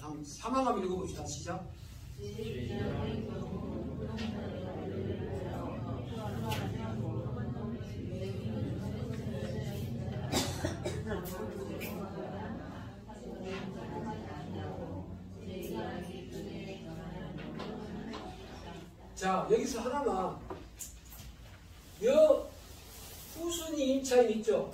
다음 3항 한번 읽어봅시다. 시작. 자, 여기서 하나만 후순위 임차인 있죠?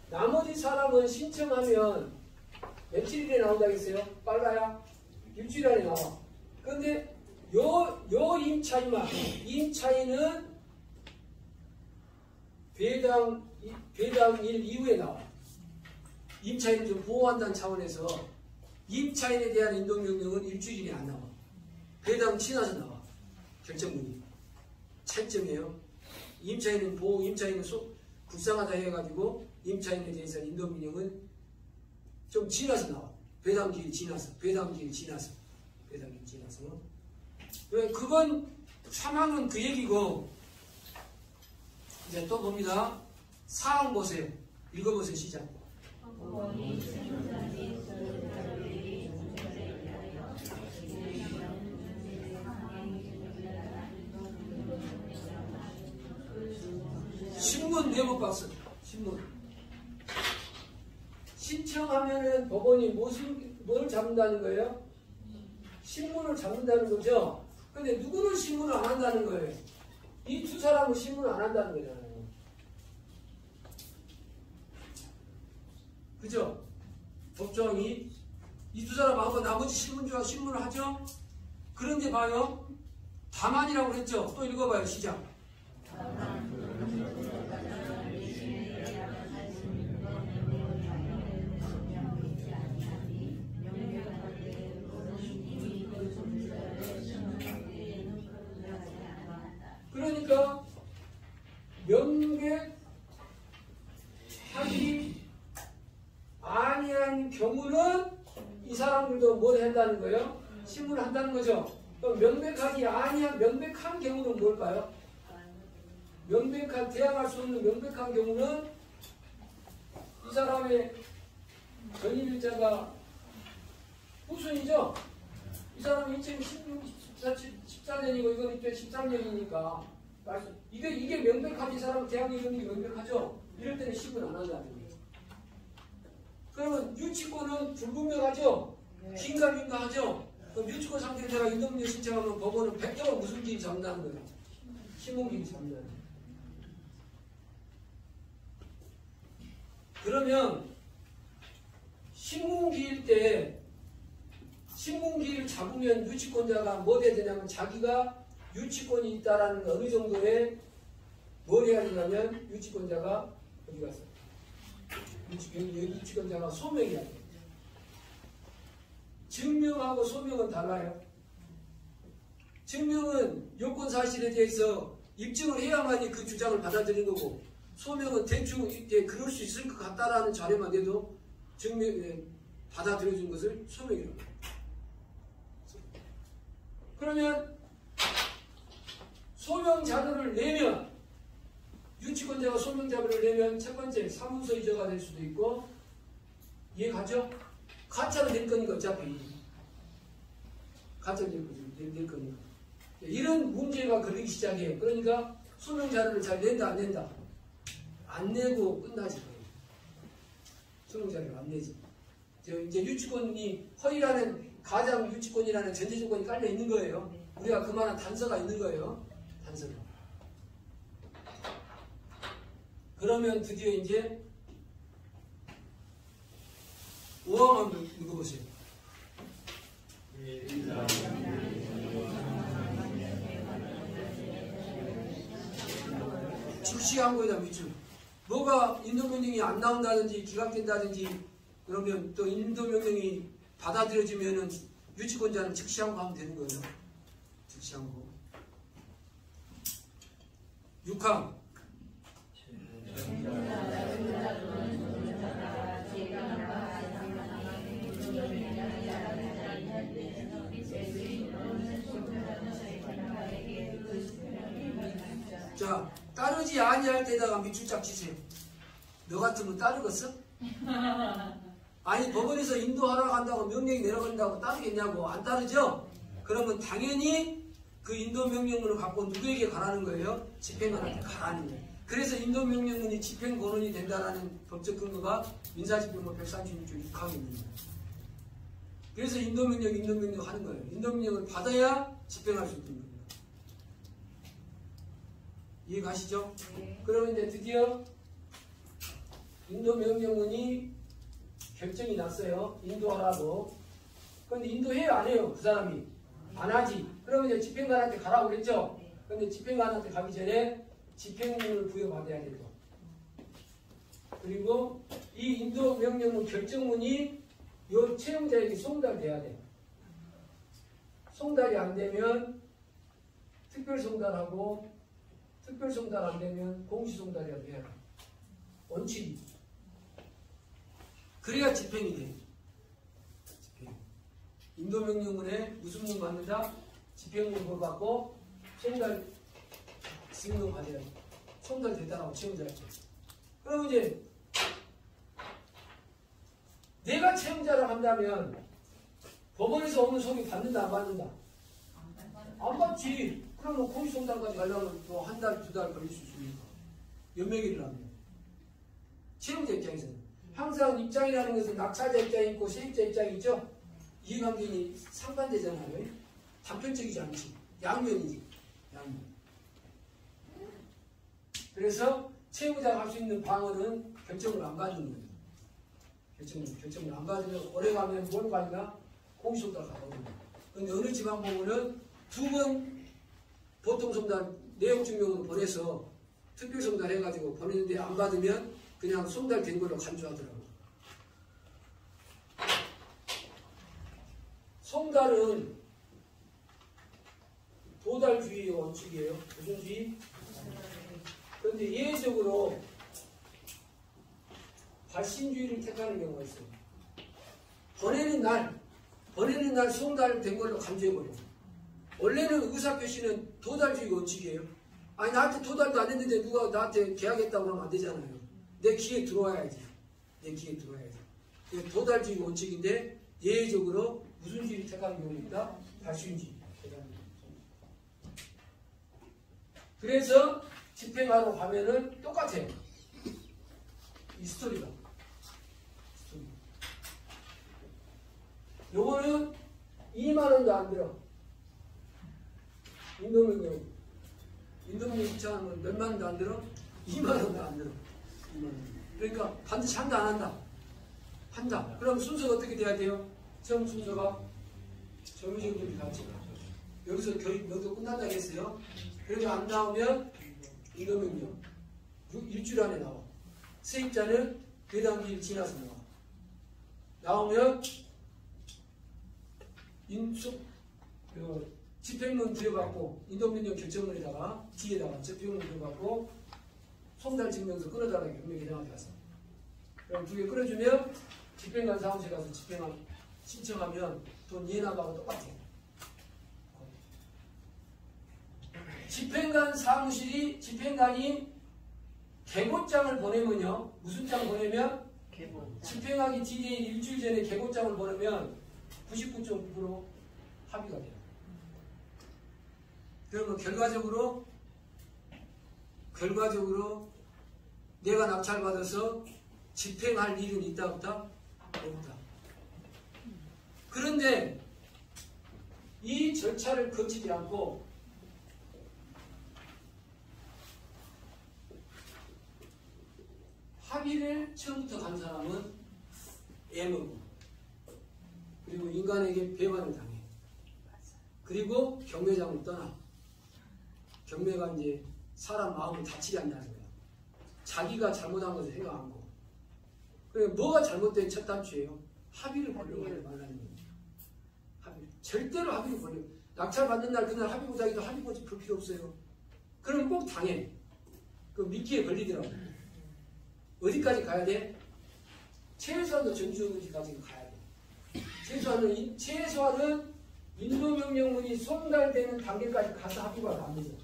나머지 사람은 신청하면 며칠일에 나온다겠어요? 빨라야? 일주일 안에 나와. 근데 요 임차인은 배당 1 이후에 나와. 임차인을 좀 보호한다는 차원에서 임차인에 대한 인도명령은 일주일 이내 안 나와. 배당 지나서 나와. 결정문이. 차이점이에요. 임차인은 불쌍하다 해가지고 임차인에 대해서 인도명령은 좀 지나서 나와. 배당기일 지나서. 그건 3항은 그 얘기고, 이제 또 봅니다. 4항 보세요. 읽어보세요. 시작. 신문 네모 박스. 신문. 신청하면은 법원이 뭘 잡는다는 거예요? 신문을 잡는다는 거죠? 근데 누구는 신문을 안 한다는 거예요? 이 두 사람은 신문을 안 한다는 거잖아요. 그죠? 법정이 이 두 사람하고 나머지 신문주와 신문을 하죠? 그런데 봐요. 다만이라고 그랬죠? 또 읽어봐요. 시작. 그러니까 명백하지 아니한 경우는 이 사람들도 뭘 한다는 거예요? 신문을 한다는 거죠. 그럼 명백한 경우는 뭘까요? 대항할 수 없는 명백한 경우는 이 사람의 전입일자가 후순이죠. 이 사람은 2014년이고 이건 2013년이니까 이게 명백하지. 이 사람은 대항이 이런 게 명백하죠. 이럴 때는 신문 안 한다는 거예요. 그러면 유치권은 불분명하죠. 긴가민가하죠. 그럼 유치권 상태로 제가 인도명령 신청하면 법원은 100% 무슨 기일 잡는다는 거예요? 신문기일 잡는다는 거예요. 그러면 신문기일을 잡으면 유치권자가 뭐 해야 되냐면 자기가 유치권이 있다라는 어느 정도의 뭘 해야 되냐면 유치권자가 어디 갔어? 유치권자가 소명해야 돼. 증명하고 소명은 달라요. 증명은 요건 사실에 대해서 입증을 해야만이 그 주장을 받아들이는 거고, 소명은 대충 이렇게 그럴 수 있을 것 같다라는 자료만 돼도 받아들여준 것을 소명이라고 해요. 그러면 소명 자료를 내면, 유치권자가 소명 자료를 내면 첫 번째 사문서 이저가 될 수도 있고, 이해 가죠? 가짜로 낼 거니까 어차피 가짜로 낼 거니까 이런 문제가 걸리기 시작해요. 그러니까 소명 자료를 잘 낸다 안 낸다? 안 내고 끝나지. 소명 자료를 안 내지. 이제 유치권이 허위라는 가장 유치권이라는 전제 조건이 깔려 있는 거예요. 우리가 그만한 단서가 있는 거예요. 단서가. 그러면 드디어 이제 5항 한번 읽어보세요. 즉시한 거에다 밑줄. 뭐가 인도명령이 안 나온다든지 기각된다든지 그러면 또 인도명령이 받아들여지면은 유치권자는 즉시한 거 하면 되는 거예요. 즉시한 거. 6항. 자, 따르지 아니할 때다가 밑줄 짝 치세요. 너 같으면 따르겠어? 아니 법원에서 인도하라고 한다고 명령이 내려간다고 따르겠냐고. 안 따르죠? 그러면 당연히 그 인도명령문을 갖고 누구에게 가라는 거예요? 집행관한테 가라는 거예요. 그래서 인도명령문이 집행권원이 된다는 법적 근거가 민사집행법 136조 6항에 있는 거예요. 그래서 인도명령 하는 거예요. 인도명령을 받아야 집행할 수 있는 겁니다. 이해가시죠? 네. 그러면 이제 드디어 인도명령문이 결정이 났어요. 인도하라고. 그런데 인도해요? 안 해요? 그 사람이? 안 하지. 그러면 이제 집행관한테 가라고 그랬죠? 그런데 집행관한테 가기 전에 집행문을 부여받아야 되고. 그리고 이 인도명령문 결정문이 요 채용자에게 송달돼야 돼. 송달이 안 되면 특별송달하고 특별송달 안 되면 공시송달이라도 해야 돼. 원칙이. 그래야 집행이 돼. 집행. 인도명령문에 무슨 문 받는다? 집행문 받고 송달 승인을 받아야 돼. 송달 됐다라고 채용자한테. 그럼 이제 내가 채용자라고 한다면 법원에서 오는 소리 받는다 안 받는다? 안 받지. 그러면 공시송달까지 가려면 또 한 달, 두 달 걸릴 수 있으니까. 연명일을 하면. 채용자 입장에서는. 항상 입장이라는 것은 낙찰자 입장이 있고 세입자 입장이 있죠? 이해관계는 상반되잖아요. 단편적이지 않지. 양면이지. 양면. 그래서 채용자가 할 수 있는 방어는 결정을 안 받는 거예요. 결정을 안 받으면 오래 가면 뭘 받나? 공시송달 가거든요. 그런데 어느 지방법원은 2번 보통송달 내용증명으로 보내서 특별송달 해가지고 보내는데 안 받으면 그냥 송달된 걸로 간주하더라고요. 송달은 도달주의의 원칙이에요. 무슨 주의? 그런데 예외적으로 발신주의를 택하는 경우가 있어요. 보내는 날 송달된 걸로 간주해버려요. 원래는 의사표시는 도달주의 원칙이에요. 아니 나한테 도달도 안 했는데 누가 나한테 계약했다고 하면 안 되잖아요. 내 귀에 들어와야지. 이게 도달주의 원칙인데 예외적으로 무슨 주의를 택하는 경우입니다. 발신주의. 그래서 집행하러 가면은 똑같아요. 이 스토리가. 요거는 2만원도 안 들어. 인도명령 신청하면 몇만 원도 안 들어? 2만 원도 안 들어. 2만 원. 그러니까 반드시 한다 안 한다? 한다. 그럼 순서가 어떻게 돼야 돼요? 처음 순서가 정규직들이 같이 여기서 교육 여기서 끝난다고 했어요. 그래도 안 나오면 인도명령 일주일 안에 나와. 세입자는 배당기일 지나서 나와. 나오면 집행문 부여받고 인도명령 결정문에다가 뒤에다가 집행문 부여받고 송달증명서 끊어달라고 경매 계장한테 가서 그럼 2개 끊어주면 집행관 사무실 가서 집행관 신청하면 돈 예납하고 똑같아요. 집행관 사무실이 집행관이 개고장을 보내면요. 무슨 장 보내면? 개고장. 집행하기 뒤에 일주일 전에 개고장을 보내면 99.9% 합의가 돼요. 그러면 결과적으로 내가 낙찰받아서 집행할 일은 있다 없다? 없다. 그런데 이 절차를 거치지 않고 합의를 처음부터 간 사람은 애먹고 그리고 인간에게 배반을 당해. 그리고 경매장을 떠나. 경매가 이제 사람 마음을 다치게 한다는 거야. 자기가 잘못한 것을 해가 안 거. 그래 뭐가 잘못된 첫 단추예요? 합의를 보려고 하지 말라는 거예요. 합의. 절대로 합의를 보려고. 낙찰 받는 날 그날 합의 못하기도 합의 보지 볼 필요 없어요. 그럼 꼭 당해. 그 미끼에 걸리더라고. 어디까지 가야 돼? 최소한도 전주까지 가야 돼. 최소한은 인도명령문이 송달되는 단계까지 가서 합의가 납니다.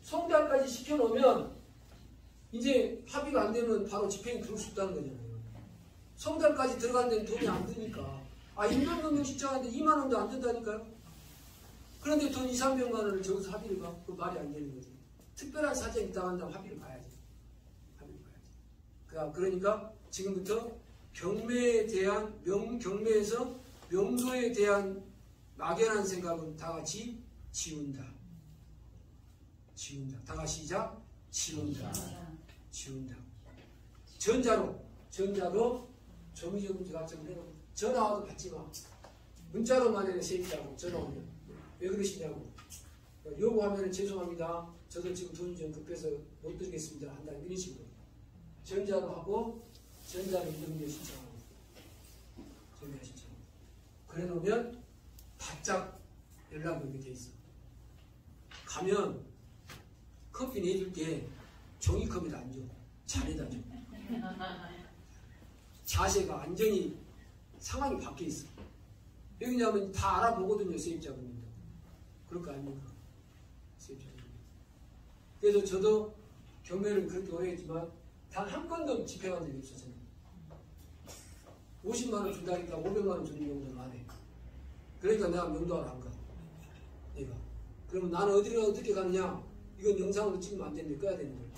송달까지 시켜놓으면 이제 합의가 안 되면 바로 집행이 들어올 수 있다는 거잖아요. 성달까지 들어간 데는 돈이 안 드니까. 인명명령 신청하는데 2만 원도 안 든다니까요. 그런데 돈 2, 300만 원을 저기서 합의를 가. 그 말이 안 되는 거지. 특별한 사정이 있다고 한다면 합의를 봐야지. 합의를 봐야지. 그러니까 지금부터 경매에 대한 경매에서 명도에 대한 막연한 생각은 다 같이 지운다. 지운다. 다 같이 시작. 지운다. 지운다. 전자로 정의적으로 가점 해놓고 전화와도 받지 마. 문자로만 해도 세입자고 전화 오면 왜 그러시냐고. 요구하면 죄송합니다. 저도 지금 돈이 좀 급해서 못 드리겠습니다. 한다. 이런 식으로. 전자로 하고 전자로 이동료 신청하고. 전자 신청. 그래 놓으면 바짝 연락이 오게 돼 있어. 가면 커피 내줄 때 종이컵에다 안 줘. 잔에다 줘. 자세가 완전히 상황이 바뀌어 있어. 왜냐하면 다 알아보거든요. 세입자분들도. 그럴 거 아닙니까? 세입자분들. 그래서 저도 경매를 그렇게 오래 했지만 단 한 건도 집행한 적이 없었어요. 50만 원 준다니까 500만 원 주는 경우도 많아요. 그러니까 내가 명도하러 안 가. 내가. 그러면 나는 어떻게 가느냐? 이건 영상으로 찍으면 안 되는데 꺼야 되는 거예요.